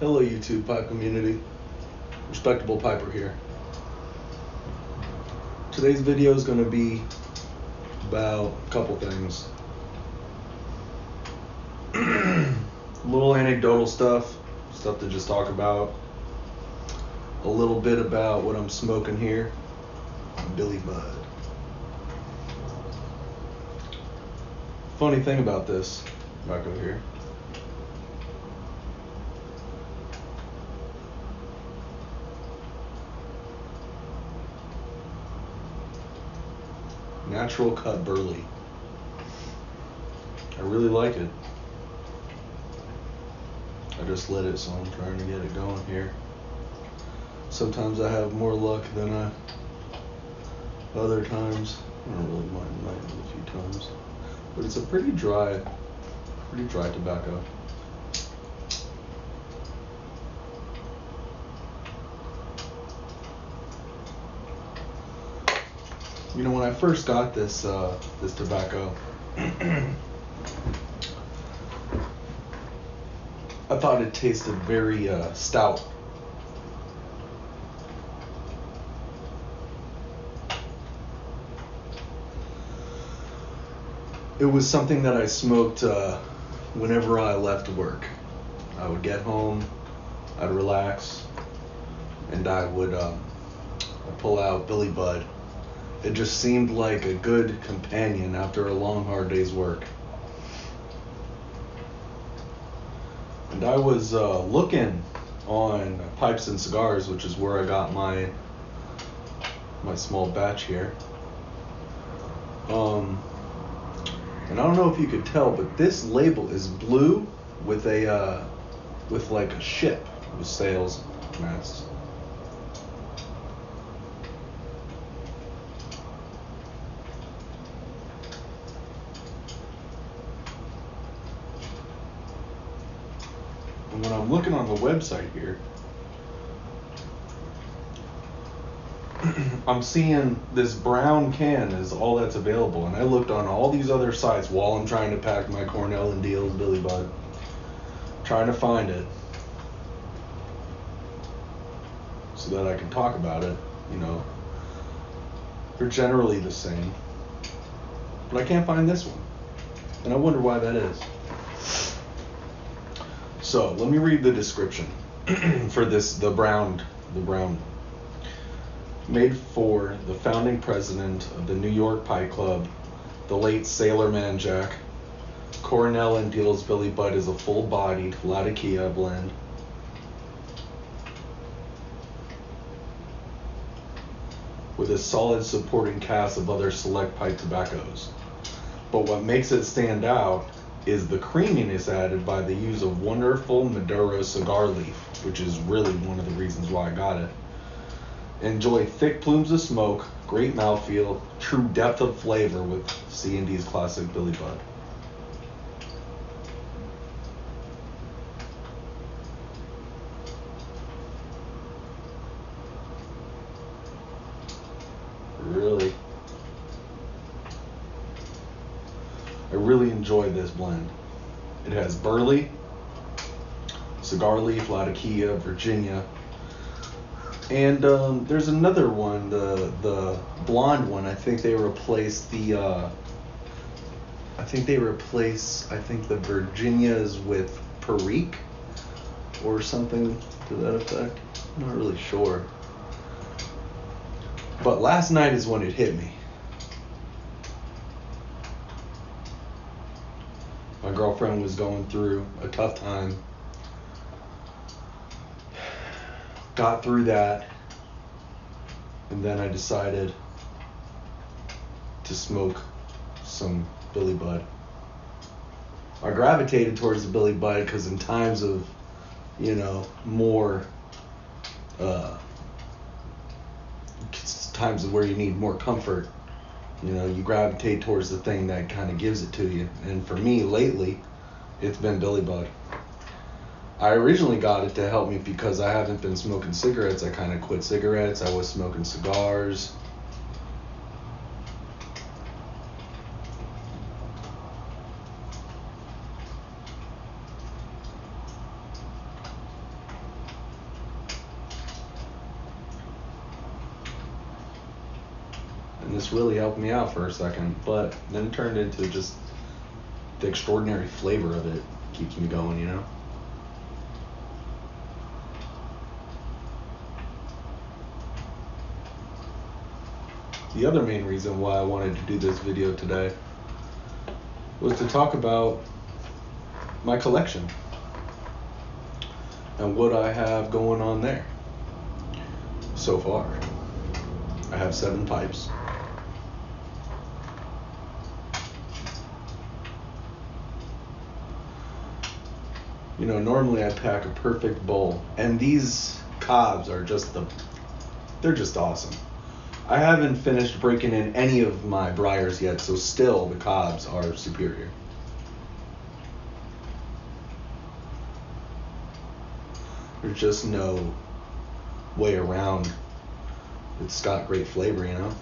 Hello YouTube pipe community, Respectable Piper here. Today's video is going to be about a couple things. Little anecdotal stuff to just talk about. A little bit about what I'm smoking here, Billy Bud. Funny thing about this, back over here. Natural cut burley. I really like it. I just lit it, so I'm trying to get it going here. Sometimes I have more luck than other times. I don't really mind lighting it a few times, but it's a pretty dry tobacco. You know, when I first got this tobacco, I thought it tasted very stout. It was something that I smoked whenever I left work. I would get home, I'd relax, and I would I'd pull out Billy Bud. It just seemed like a good companion after a long, hard day's work. And I was looking on Pipes and Cigars, which is where I got my small batch here. And I don't know if you could tell, but this label is blue with with like a ship with sails, masts. And when I'm looking on the website here, I'm seeing this brown can is all that's available, and I looked on all these other sites while I'm trying to pack my Cornell and Deals Billy Bud, trying to find it so that I can talk about it. You know, they're generally the same, but I can't find this one, and I wonder why that is. So let me read the description for this, the brown. Made for the founding president of the New York Pipe Club, the late Sailorman Jack, Cornell and Deals Billy Bud is a full-bodied Latakia blend. With a solid supporting cast of other select pipe tobaccos. But what makes it stand out is the creaminess added by the use of wonderful Maduro cigar leaf, which is really one of the reasons why I got it. Enjoy thick plumes of smoke, great mouthfeel, true depth of flavor with C&D's classic Billy Bud. I really enjoy this blend. It has burley, cigar leaf, Latakia, Virginia, and there's another one, the blonde one. I think they replaced the the Virginias with Perique or something to that effect. I'm not really sure. But last night is when it hit me. My girlfriend was going through a tough time. Got through that, and then I decided to smoke some Billy Bud. I gravitated towards the Billy Bud because in times of, you know, more times where you need more comfort, you know, you gravitate towards the thing that kind of gives it to you. And for me, lately, it's been Billy Bud. I originally got it to help me because I haven't been smoking cigarettes. I kind of quit cigarettes. I was smoking cigars. And this really helped me out for a second, but then it turned into just the extraordinary flavor of it keeps me going, you know? The other main reason why I wanted to do this video today was to talk about my collection and what I have going on there so far. I have 7 pipes. You know, normally I pack a perfect bowl, and these cobs are they're just awesome. I haven't finished breaking in any of my briars yet, so still the cobs are superior. There's just no way around. It's got great flavor, you know?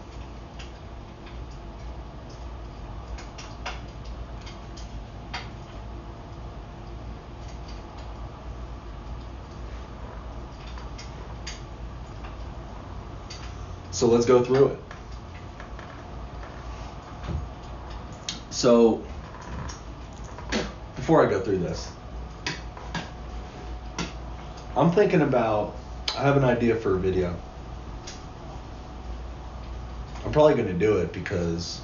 So let's go through it. So, before I go through this, I have an idea for a video. I'm probably going to do it because,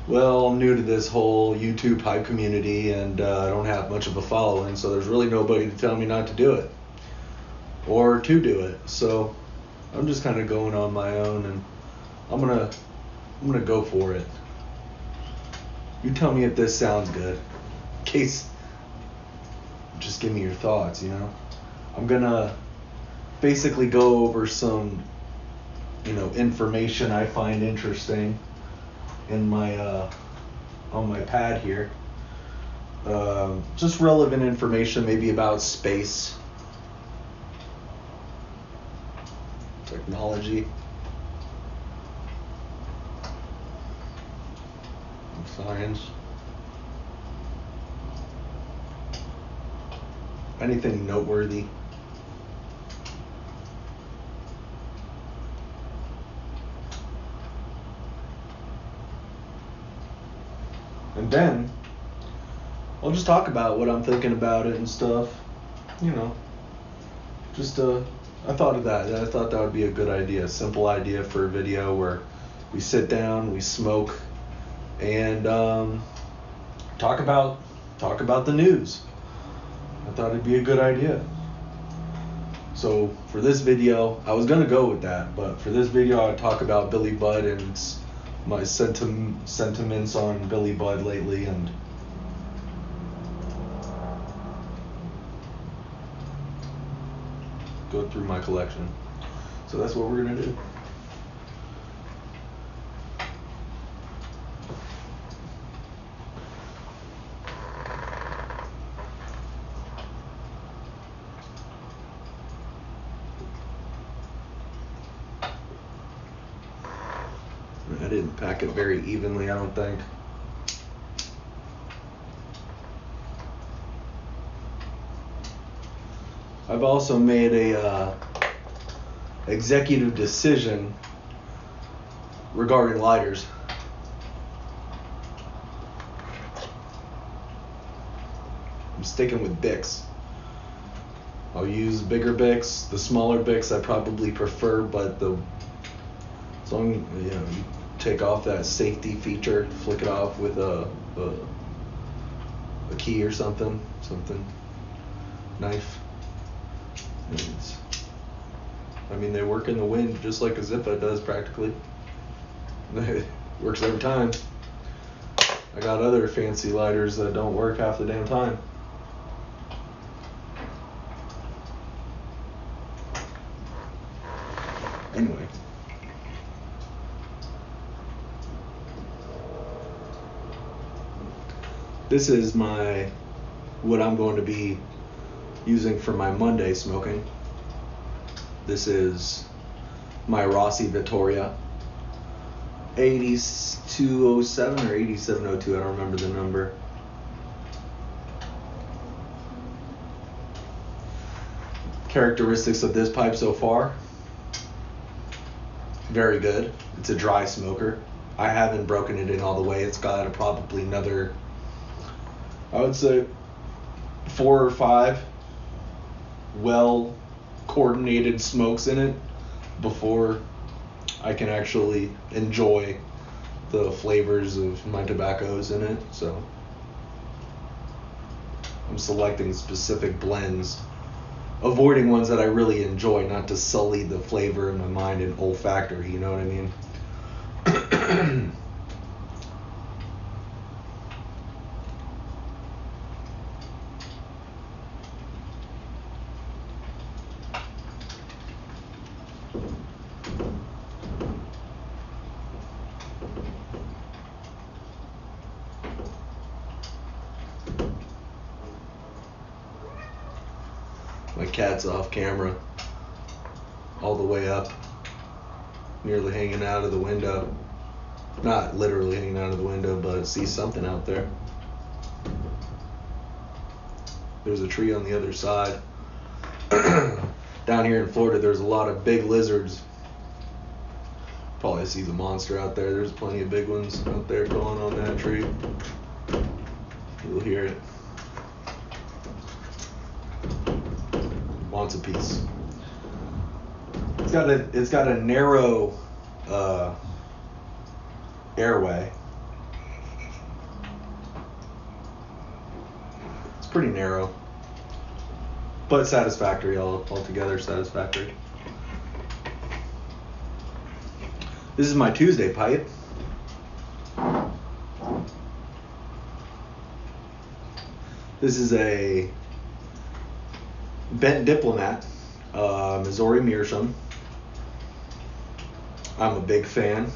well, I'm new to this whole YouTube pipe community and I don't have much of a following, so there's really nobody to tell me not to do it or to do it. So I'm just kind of going on my own, and I'm gonna go for it. You tell me if this sounds good. In case, just give me your thoughts, you know? I'm gonna basically go over some, information I find interesting in my on my pad here. Just relevant information, maybe about space, technology, and science. Anything noteworthy. And then I'll just talk about what I'm thinking about it and stuff. I thought of that. I thought that would be a good idea. A simple idea for a video where we sit down, we smoke, and talk about the news. I thought it'd be a good idea. So for this video, I was gonna go with that, but for this video, I'd talk about Billy Budd and my sentiments on Billy Budd lately, and go through my collection. So that's what we're gonna do. I didn't pack it very evenly, I don't think. I've also made a executive decision regarding lighters. I'm sticking with Bics. I'll use bigger Bics. The smaller Bics I probably prefer, but as long as you take off that safety feature, flick it off with a key or something knife. They work in the wind just like a Zippo does practically. It works every time. I got other fancy lighters that don't work half the damn time. Anyway. This is what I'm going to be using for my Monday smoking. This is my Rossi Vittoria 8207 or 8702, I don't remember the number. Characteristics of this pipe so far. Very good. It's a dry smoker. I haven't broken it in all the way. It's got probably another, I would say, 4 or 5 well coordinated smokes in it before I can actually enjoy the flavors of my tobaccos in it. So I'm selecting specific blends, avoiding ones that I really enjoy, not to sully the flavor in my mind and olfactory, you know what I mean? My cat's off camera, all the way up, nearly hanging out of the window. Not literally hanging out of the window, but sees something out there. There's a tree on the other side. Down here in Florida, there's a lot of big lizards. Probably sees a monster out there. There's plenty of big ones out there going on that tree. You'll hear it. Wants a piece. It's got a narrow airway. It's pretty narrow, but satisfactory, altogether satisfactory. This is my Tuesday pipe. This is a Bent Diplomat, Missouri Meerschaum. I'm a big fan.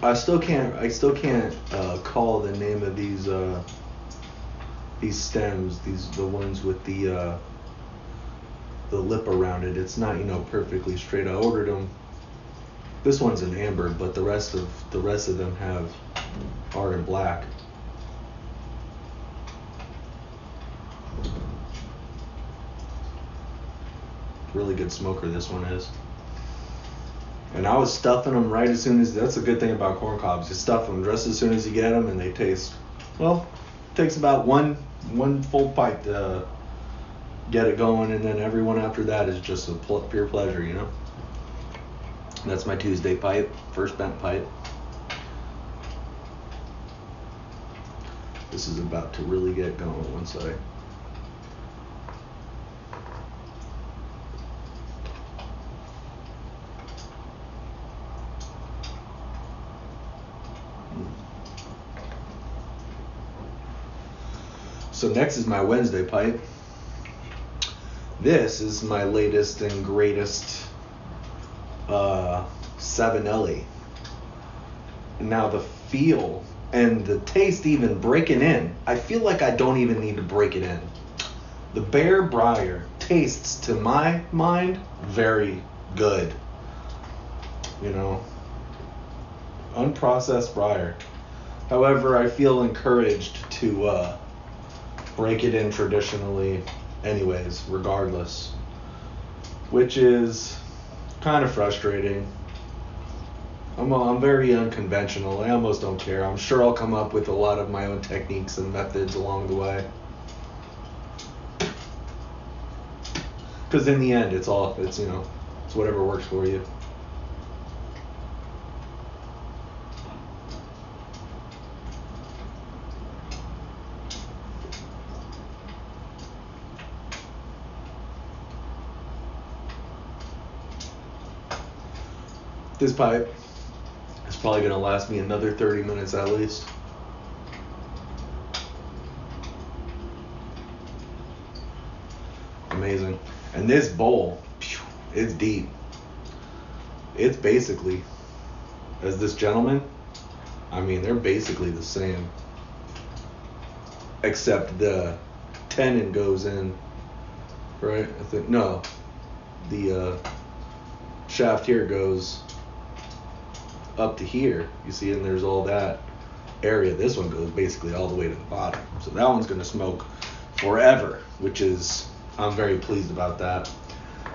I still can't call the name of these stems, the ones with the lip around it. It's not, perfectly straight. I ordered them. This one's in amber, but the rest of them are in black. Really good smoker this one is. And I was stuffing them right as soon as, that's a good thing about corn cobs. You stuff them just as soon as you get them, and they taste, well, it takes about one full pipe to get it going, and then every one after that is just a pure pleasure, And that's my Tuesday pipe, first bent pipe. This is about to really get going once I So next is my Wednesday pipe. This is my latest and greatest Savinelli. Now the feel and the taste even breaking in, I feel like I don't even need to break it in. The Bear Briar tastes, to my mind, very good. Unprocessed briar. However, I feel encouraged to break it in traditionally anyways, regardless, which is kind of frustrating. I'm very unconventional. I almost don't care. I'm sure I'll come up with a lot of my own techniques and methods along the way, because in the end it's whatever works for you. This pipe is probably going to last me another 30 minutes at least. Amazing. And this bowl, it's deep. It's basically, as this gentleman, they're basically the same. Except the tenon goes in, right? I think, no. The shaft here goes up to here, you see, and there's all that area. This one goes basically all the way to the bottom, so that one's going to smoke forever, which is I'm very pleased about that.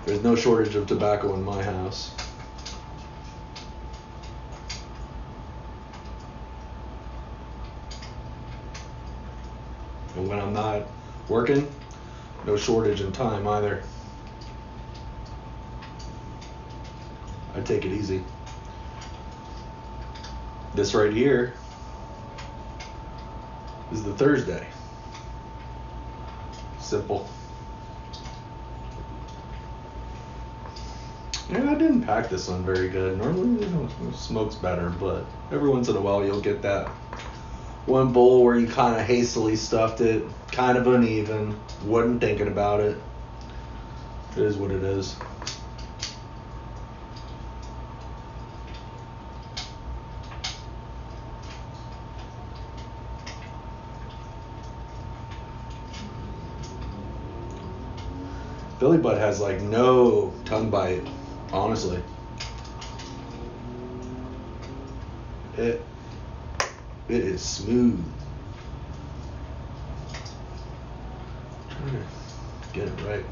There's no shortage of tobacco in my house. And when I'm not working, no shortage in time either. I take it easy. This right here is the Thursday. Simple. Yeah, I didn't pack this one very good. Normally, it smokes better, but every once in a while you'll get that one bowl where you kind of hastily stuffed it, kind of uneven, wasn't thinking about it. It is what it is. Billy Butt has like no tongue bite, honestly. It is smooth. I'm trying to get it right.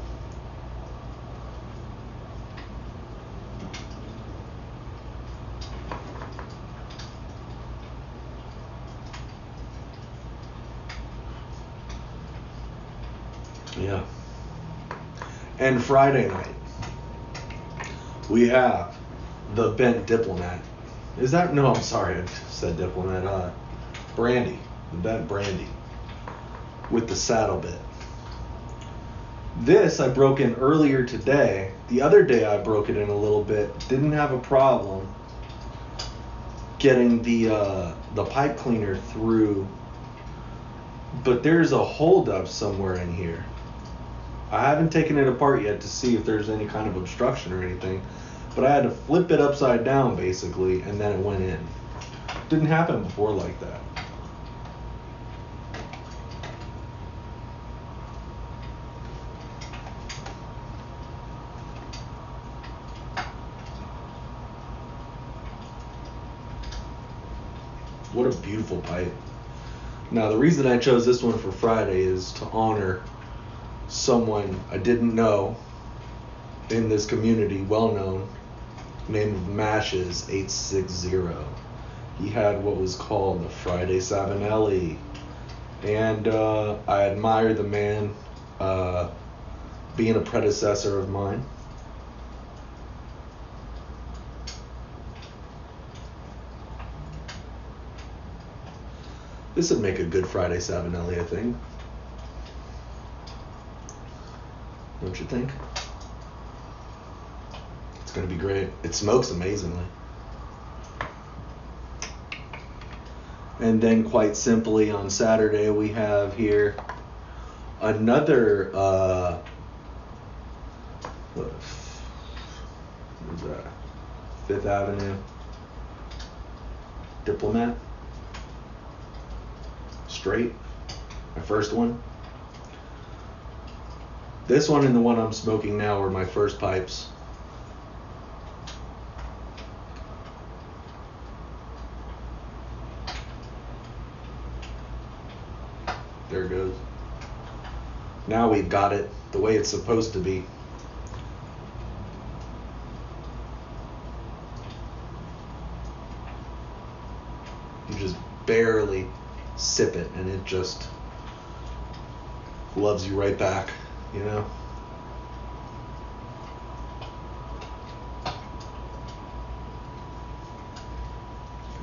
Yeah. And Friday night, we have the Bent Diplomat. Is that? No, I'm sorry, I said Diplomat. Brandy. The Bent Brandy. With the saddle bit. This I broke in earlier today. The other day I broke it in a little bit. Didn't have a problem getting the pipe cleaner through. But there's a holdup somewhere in here. I haven't taken it apart yet to see if there's any kind of obstruction or anything, but I had to flip it upside down basically, and then it went in. Didn't happen before like that. What a beautiful pipe. Now the reason I chose this one for Friday is to honor someone I didn't know in this community, well known, named Mashes 860. He had what was called the Friday Savinelli, and I admire the man, being a predecessor of mine. This would make a good Friday Savinelli, I think. Don't you think? It's going to be great. It smokes amazingly. And then quite simply on Saturday we have here another what is that? Fifth Avenue Diplomat. Straight. My first one. This one and the one I'm smoking now were my first pipes. There it goes. Now we've got it the way it's supposed to be. You just barely sip it and it just loves you right back, you know?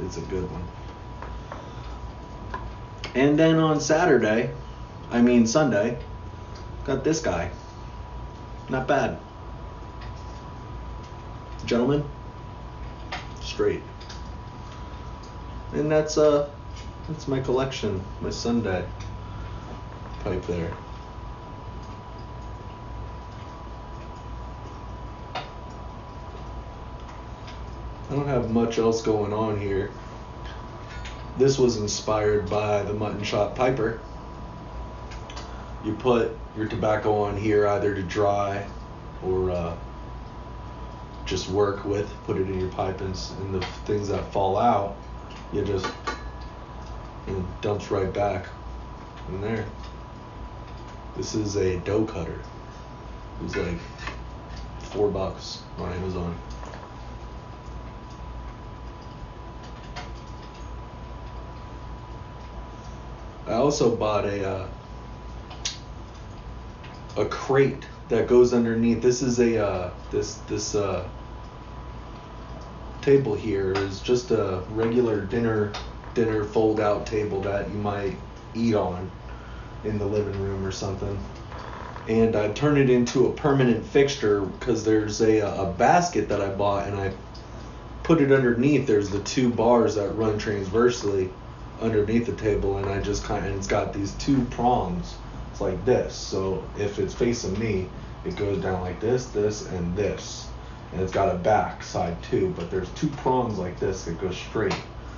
It's a good one. And then on Sunday, got this guy. Not bad. Gentlemen, straight. And that's my collection, my Sunday pipe there. I don't have much else going on here. This was inspired by the Mutton Chop Piper. You put your tobacco on here either to dry or just work with, put it in your pipe, and the things that fall out, you just, it dumps right back in there. This is a dough cutter. It was like $4 on Amazon. I also bought a crate that goes underneath. This is a this table here is just a regular dinner fold out table that you might eat on in the living room or something. And I turned it into a permanent fixture because there's a basket that I bought, and I put it underneath. There's the two bars that run transversely underneath the table, and it's got these two prongs. It's like this. So if it's facing me, it goes down like this, and this. And it's got a back side too, but there's two prongs like this that go straight.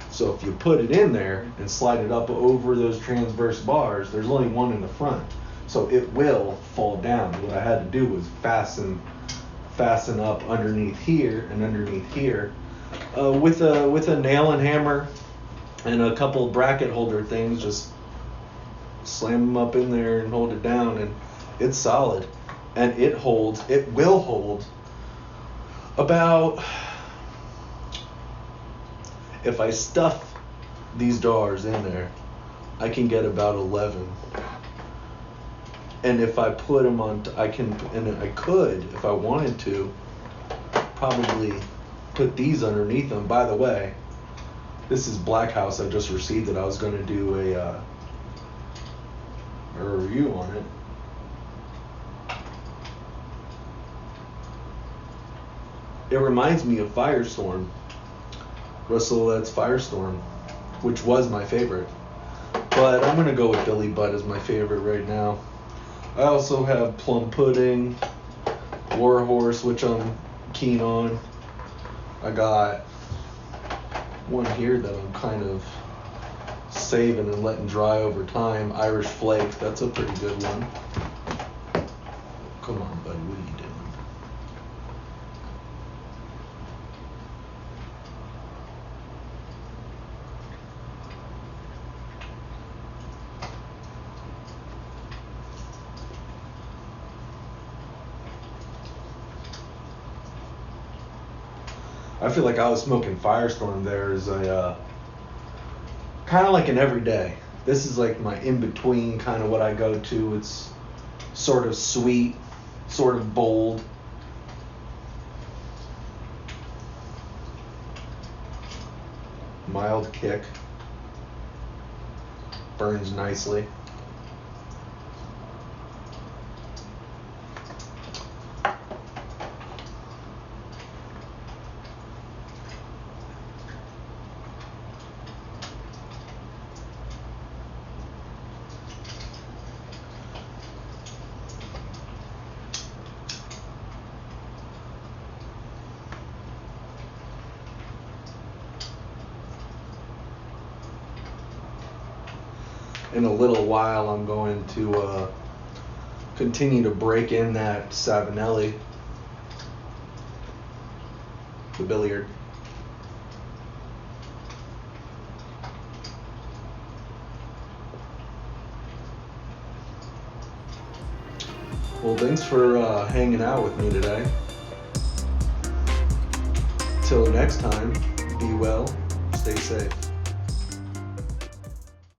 So if you put it in there and slide it up over those transverse bars, there's only one in the front. So it will fall down. What I had to do was fasten up underneath here and underneath here with a nail and hammer and a couple bracket holder things. Just slam them up in there and hold it down, and it's solid. And it will hold about, if I stuff these jars in there, I can get about 11. And if I put them on, I could, if I wanted to, probably put these underneath them. By the way, this is Black House. I just received it. I was going to do a review on it. It reminds me of Firestorm. Russell Let's Firestorm, which was my favorite. But I'm going to go with Billy Budd as my favorite right now. I also have Plum Pudding, Warhorse, which I'm keen on. I got one here that I'm kind of saving and letting dry over time. Irish Flake, that's a pretty good one. Come on, buddy, what are you doing? I feel like I was smoking Firestorm there as a kind of like an everyday. This is like my in-between, kind of what I go to. It's sort of sweet, sort of bold. Mild kick. Burns nicely. In a little while, I'm going to continue to break in that Savinelli, the billiard. Well, thanks for hanging out with me today. Till next time, be well, stay safe.